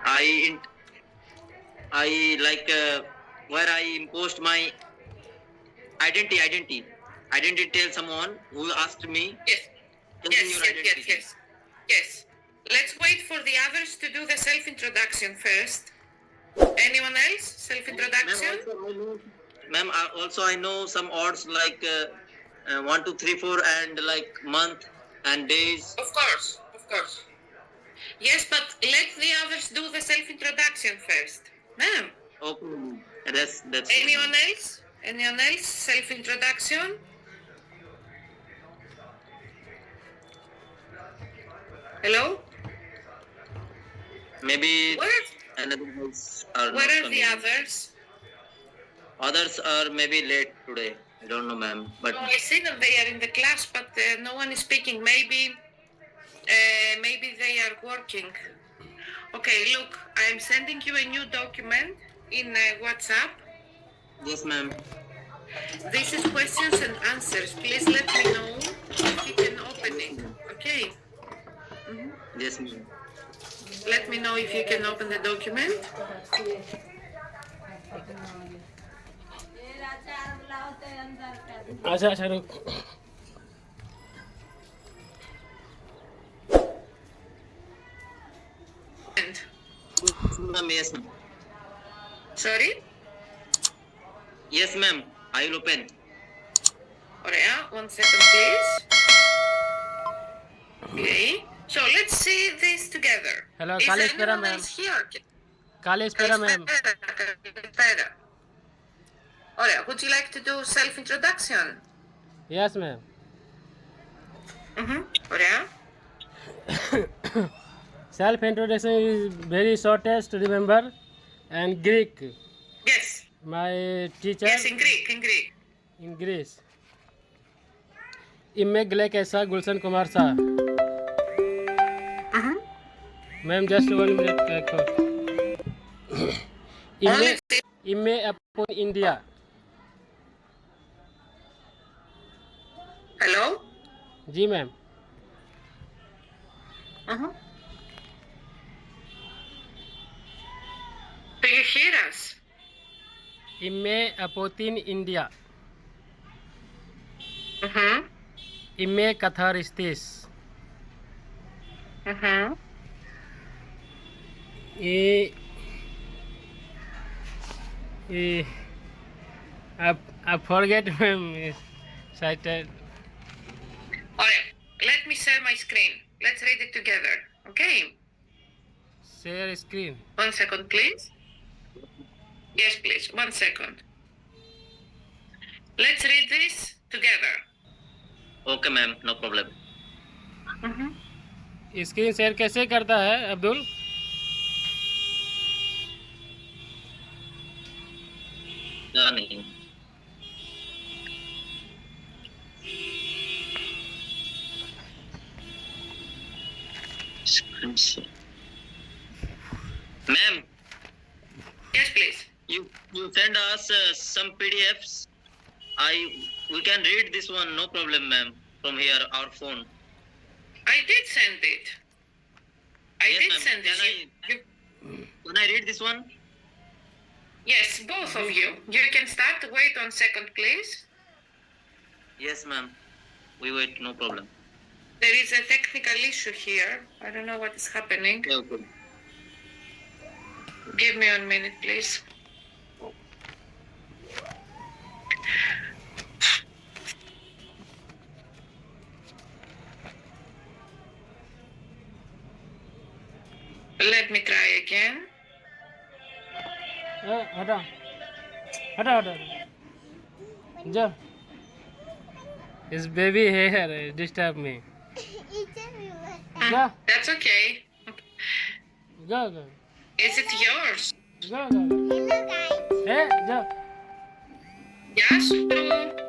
I I like where I imposed my identity. Tell someone who asked me. Yes. Tell Yes, me your yes, identity. yes, yes. Let's wait for the others to do the self-introduction first. Anyone else? Self-introduction? Ma'am, also I know some odds like 1, 2, 3, 4 and like month and days. Of course, of course. Yes, but let the others do the self-introduction first. Ma'am. Okay. That's Anyone else? Anyone else? Self-introduction? Hello? maybe Where, another guys are where not are coming. the others? Others are maybe late today. I don't know, ma'am. But Oh, I see them. They are in the class, but no one is speaking. Maybe they are working. Okay, look, I am sending you a new document in WhatsApp. yes, ma'am. This is questions and answers. Please let me know if you can open it. Okay. Yes, ma'am. Let me know if you can open the document. अच्छा रुक Ma'am, yes, ma'am. Sorry? Yes, ma'am. I will open. Ωραία, 1 second please. Okay, so let's see this together. Hello, Is Kalispera, anyone ma'am. else here? Kalispera, ma'am. Καλησπέρα. Ωραία, would you like to do self-introduction? Yes, ma'am. Ωραία. Self-introduction is very shortest, remember, and Greek. Yes, My teacher yes, in Greek, in Greek. in Greece. इम्मे गले कैसा Gulshan Kumar Shah ma'am just 1 minute इम्मे इम्मे अपॉन India Hello? जी ma'am Do you hear us? इम्मे अपोतिन India Mm-hmm. इम्मे कथारिस्तिस Mm-hmm. I forget ma'am cited. Alright, let me share my screen. Let's read it together. Okay? Share screen. 1 second, please. Yes, please. 1 second. Let's read this together. Okay, ma'am. No problem. Screen share कैसे करता है अब्दुल नहीं. Ma'am, Yes, please. you send us some PDFs. We can read this one, no problem, ma'am. From here, our phone. I did send it. I Yes, did ma'am. send it. Can I read this one? Yes, both of you. You can start. Wait 1 second, please. Yes, ma'am. We wait, no problem. There is a technical issue here. I don't know what is happening. Okay. Give me 1 minute, please. Let me try again. हटा हटा हटा जा His baby hair disturb me. Go. That's okay. Go. Is it yours? Go. Hey, go. Yes, true.